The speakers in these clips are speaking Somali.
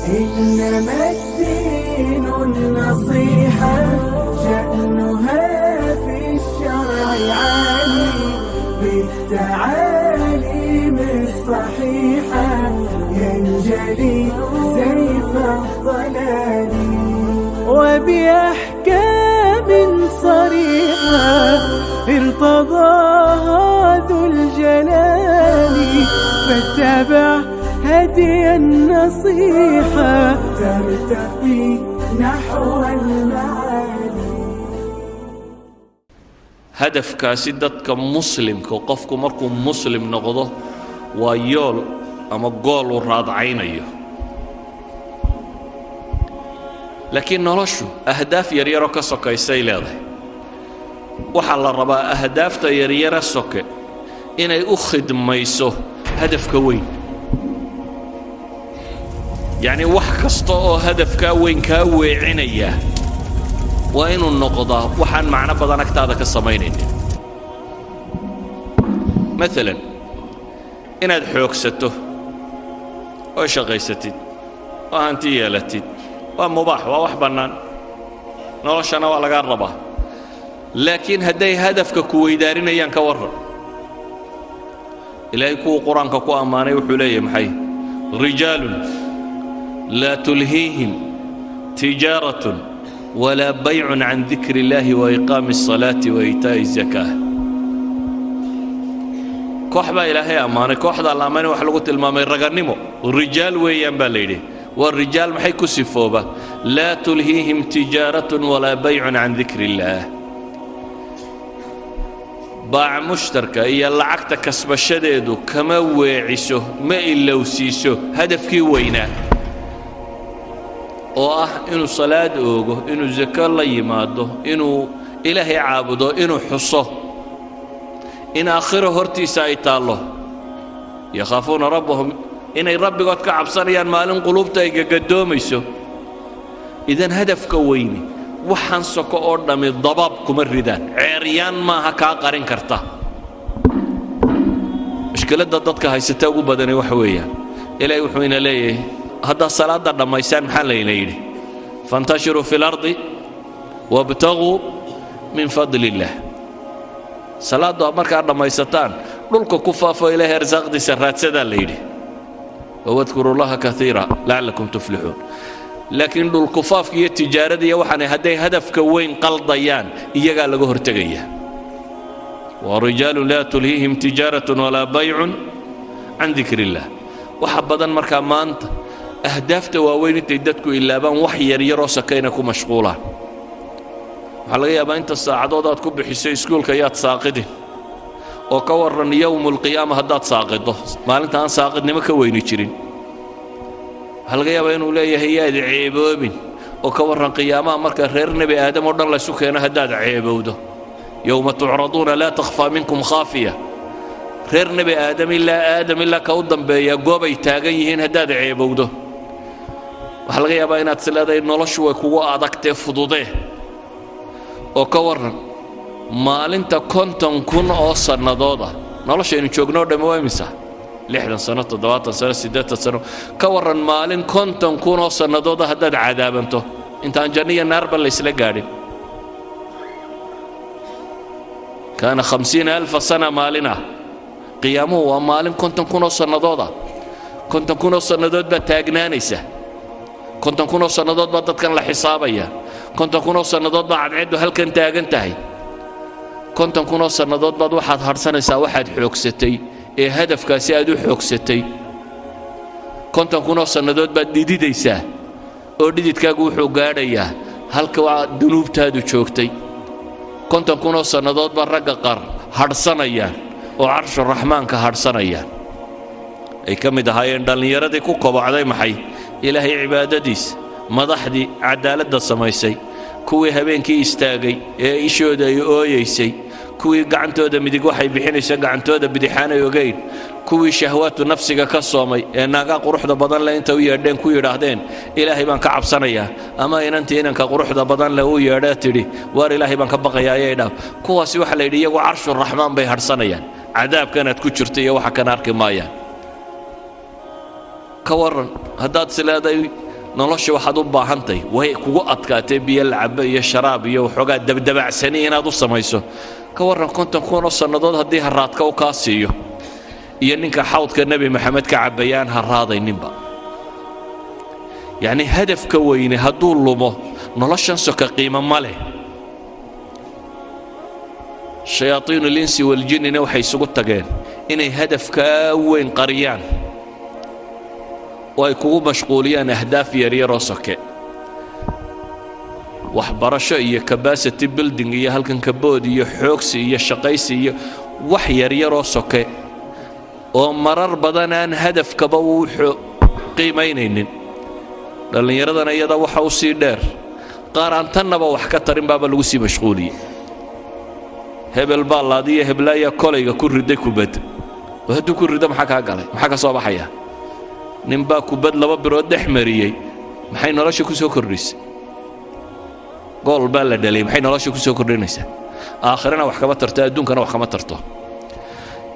إنما الدين النصيحة شأنها في الشرع عالي بالتعاليم الصحيحة ينجلي سيف الضلال وبأحكام صريحة ارتضاها ذو الجلال فاتبع هدي النصيحة ترتقي نحو المعالي. هدف كاسدتك مسلم كوقفكم مركم مسلم نقضه ويول أما قول الراد عينيه لكن نرشو أهداف يريرو كسوكا يسيلاده وحال الربا أهداف يريرو سوكا إني أخد ميسو هدف كوين يعني وحكستو هدف كوين كوي عينيه وإنو النقضة وحان معنا بدنك تادك الصمينين مثلا إن الحوك ستو وشغيستي وأنتي يالتي ومباح ووحبنان نرشنا ولا قربه لكن هدي هدفك كويدارين أيان كورر إلهي كو قرآنك كو أماني وحلي محي رجال لا تلهيهم تجارة ولا بيع عن ذكر الله وإقام الصلاة وإيتاء الزكاة كوحبا إلهي أماني كوحدا الأماني وحلقت المامي رغنمو الرجال ويان باليدي والرجال محي كسفوبة لا تلهيهم تجارة ولا بيع عن ذكر الله باع مشتركة إيا لعقت كسب الشديد كما ويعسه ما إلا وسيسه هدف كي وينه oo ah inuu salaad oogo inuu zakar la yimaado inuu ilaahay caabudo inuu xuso in aakhiro hortiisa ay taalo yakhaafuna rabbahum inay rabbigood ka cabsanayaan maalin qulubta ay gagadoomayso idan hadafka weyni waxaan soko oo dhami dabab kuma ridaan ceeriyaan maaha ka qarin karta mushkilada dadka haysata ugu badan waxa weeyaan ilaahay wuxuu ina leeyahay هذا الصلاة دميسان محل يليدي فانتشروا في الأرض وابتغوا من فضل الله صلاة أمرك دميستان لولك كفاف إليه رزق دي سرات سدا ليدي واذكروا الله كثيرا لعلكم تفلحون لكن دول كفاف هي التجارة دي وحنا هدي هدف كوين قلضيان إيجا لقهر تقيه ورجال لا تلهيهم تجارة ولا بيع عن ذكر الله وحبدا مركا مانت أهدافته وين تيدتكو إلا بان وحي يريرو سكينكو مشغولة حلقة يابا أنت الساعدودات كو بحسي سكول كيات ساقدين وكورن يوم القيامة هدات ساقده ما أنت أن ساقدني ما كوين يشرين حلقة يابا إنو ليه هي عيبوبين وكورن قيامة مركا غير نبي آدم ودن الله سكينة هداد عيبوده يوم تعرضون لا تخفى منكم خافية غير نبي آدم إلا كودن بيا قوبي تاقيهين هداد عيبوده waxaa laga yaabaa inaad sileedahay noloshu way kugu adagtee fududee oo ka waran maalinta 50,000 oo sanadooda noloshaynu joogno dhammo waa imisa 60 sano 70 sano 80 sano ka waran maalin 50,000 oo sanadooda haddaad cadaabanto intaan janniya naarba la isla gaadhin kaana 50,000 sana maalina qiyaamuhu waa maalin 50,000 oo sanadooda 50,000 oo sanadood baa taagnaanaysa 50,000 oo sanadood baa dadkan la xisaabaya 50,000 oo sanadood baa cadceedu halkan taagan tahay 50,000 oo sanadood baad waxaad harsanaysaa waxaad xoogsatay ee hadafkaasi aad u xoogsatay 50,000 oo sanadood baad dhididaysaa oo dhididkaagu wuxuu gaadhayaa halka waa dunuubtaadu joogtay 50,000 oo sanadood baa ragga qaar harsanayaan oo carshu raxmaanka harsanayaan ay ka mid ahaayeen dhallinyaradii ku kobocday maxay ilaahay cibaadadiis madaxdii cadaaladda samaysay kuwii habeenkii istaagay ee ishooda ay ooyeysay kuwii gacantooda midig waxay bixinaysa gacantooda bidixaanay ogeyn kuwii shahwaatu nafsiga ka soomay ee naaga quruxda badan leh inta u yeedheen ku yidhaahdeen ilaahay baan ka cabsanayaa ama inantii inanka quruxda badan leh u yeedhaa tidhi waar ilaahay baan ka baqayaa ayay dhaaf kuwaasi waxa la yidhi iyagu carshu raxmaan bay harsanayaan cadaabkanaad ku jirta iyo waxa kana arki maayaan ka waran haddaad sileeday nolosha waxaad u baahantahay way kugu adkaatay biyo lacabo iyo sharaab iyo waxoogaa dabdabacsani inaad u samayso ka warran 50 kun oo sannadood haddii haraadka u kaa siiyo iyo ninka xawdka nebi maxamed ka cabayaan haraadayninba yacni hadafka weyne hadduu lumo noloshan soka qiimo ma leh shayaatiinu linsi waljinnina waxay isugu tageen inay hadafkaa weyn qariyaan oo ay kugu mashquuliyaan ahdaaf yaryaroo soke waxbarasho iyo capacity building iyo halkan kabood iyo xoogsi iyo shaqaysi iyo wax yaryaroo soke oo marar badan aan hadafkaba uu qiimaynaynin dhallinyaradana iyada waxa u sii dheer qaar aan tannaba wax ka tarin baaba lagu sii mashquuliyey hebel baa laadiya heblaaya kolayga ku riday kubad oo hadduu ku rido maxaa kaa galay maxaa ka soo baxaya ninbaa kubad 2 birood dhex mariyey maxay nolosha ku soo kordhisay gool baa la dhalay maxay nolosha ku soo kordhinaysaa aakhirana wax kama tarto adduunkana wax kama tarto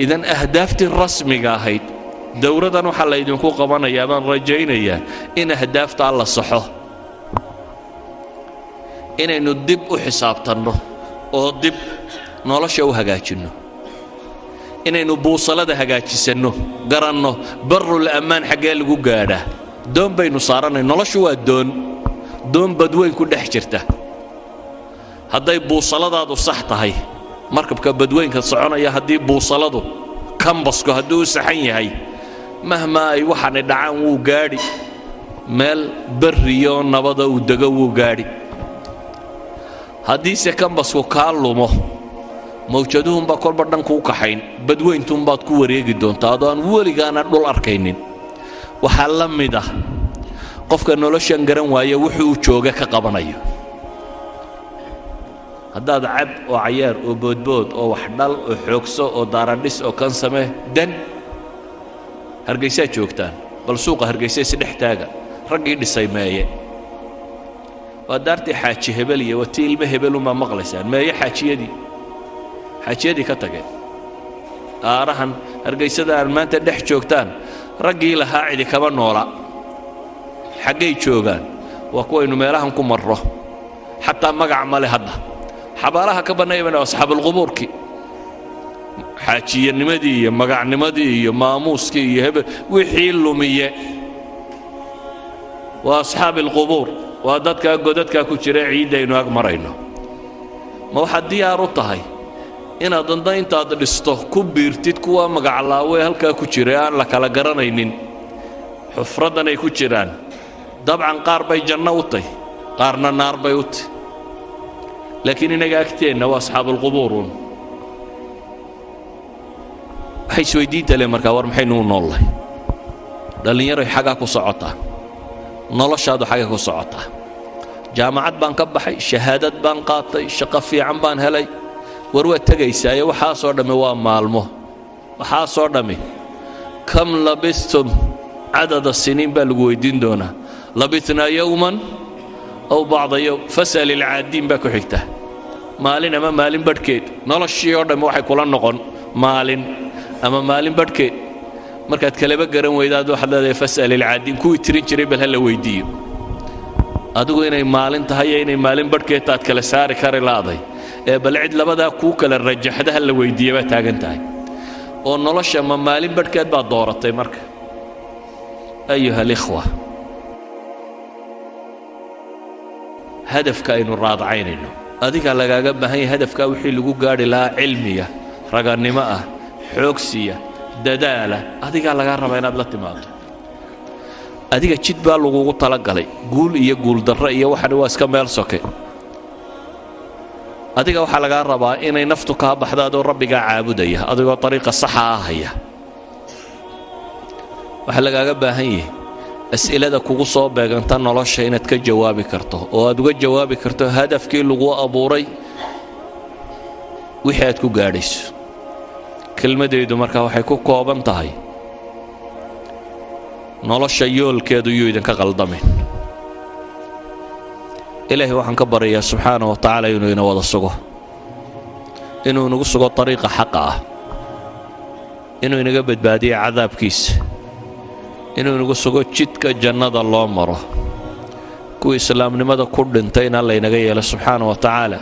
idan ahdaaftii rasmiga ahayd dowladan waxa la idinku qabanayaa baan rajaynayaa in ahdaafta la saxo inaynu dib u xisaabtanno oo dib nolosha u hagaajinno inaynu buusalada hagaajisanno garanno barul amaan xagee lagu gaadhaa doon baynu saaranay noloshu waa doon badweyn ku dhex jirta hadday buusaladaadu sax tahay markabka badweynka soconaya haddii buusaladu kambasku hadduu u saxan yahay mahma ay waxaani dhacaan wuu gaadhi meel barriyo nabada uu dego wuu gaadhi haddiise kambasku kaa lumo mawjaduhunbaa kolba dhanku u kaxayn badweyntunbaad ku wareegi doontaa adoo aan weligaana dhul arkaynin waxaa la mid ah qofka noloshan garan waaya wuxuu jooga ka qabanayo haddaad cab oo cayaar oo boodbood oo wax dhal oo xoogso oo daaradhis oo kan samee dan hargeysaa joogtaan bal suuqa hargeysa isdhex taaga raggii dhisay meeye waa daartii xaaji hebel iyo watii ilmo hebelunbaa maqlaysaan meeye xaajiyadii ka tageen aarahan hargeysada aan maanta dhex joogtaan raggii lahaa cidi kama noola xaggay joogaan waa kuwaynu meelahan ku marro xataa magac male hadda xabaalaha ka bannaybana asxaabulqubuurkii xaajiyanimadii iyo magacnimadii iyo maamuuskii iyo hebel wixii lumiye waa asxaabilqubuur waa dadkaa godadkaa ku jira ciiddaynu ag marayno ma waxaad diyaar u tahay inaad danda intaad dhisto ku biirtid kuwa magaclaawe halkaa ku jira aan la kala garanaynin xufraddan ay ku jiraan dabcan qaar bay janno u tahy qaarna naar bay u tahy laakiin inaga agteenna waa asxaabulqubuurun waxay isweydiinta le markaa war maxaynu u noollahay dhallinyaroy xaggaa ku socotaa noloshaadu xaggay ku socotaa jaamacad baan ka baxay shahaadad baan qaatay shaqo fiican baan helay war waa tegaysaaye waxaasoo dhammi waa maalmo waxaasoo dhammi kam labistum cadada siniin baa lagu weydiin doonaa labitnaa yowman aw bacda yowm fas'al ilcaadiin baa ku xigta maalin ama maalin badhkeed noloshii oo dhammi waxay kula noqon maalin ama maalin badhkeed markaad kaleba garan weydaad waxaad leedahay fas'al ilcaadiin kuwii tirin jiray bal ha la weydiiyo adigu inay maalin tahay iyo inay maalin badhkeed taad kala saari kari la'day ee bal cid labadaa kuu kala rajaxda ha la weydiiya baa taagan tahay oo nolosha ma maalin badhkeed baad dooratay marka ayuha alikhwa hadafka aynu raadacaynayno adiga lagaaga baahan yahay hadafkaa wixii lagu gaadhi lahaa cilmiga ragannimo ah xoogsiya dadaala adigaa lagaa rabaa inaad la timaado adiga jid baa lagugu talagalay guul iyo guuldarro iyo waxani waa iska meel soke adiga waxaa lagaa rabaa inay naftu kaa baxdo adoo rabbigaa caabudaya adigoo ariiqa saxa ah haya waxaa lagaaga baahan yahay as'ilada kugu soo beeganta nolosha inaad ka jawaabi karto oo aad uga jawaabi karto hadafkii lagu abuuray wixii aad ku gaadhayso kelmadaydu markaa waxay ku kooban tahay nolosha yoolkeedu yuu idinka qaldamin ilaahay waxaan ka baryayaa subxaanahu wa tacaala inuu ina wada sugo inuu inagu sugo ariiqa xaqa ah inuu inaga badbaadiyo cadaabkiisa inuu inagu sugo jidka jannada loo maro kuwii islaamnimada ku dhintayna laynaga yeelo subxaana wa tacaala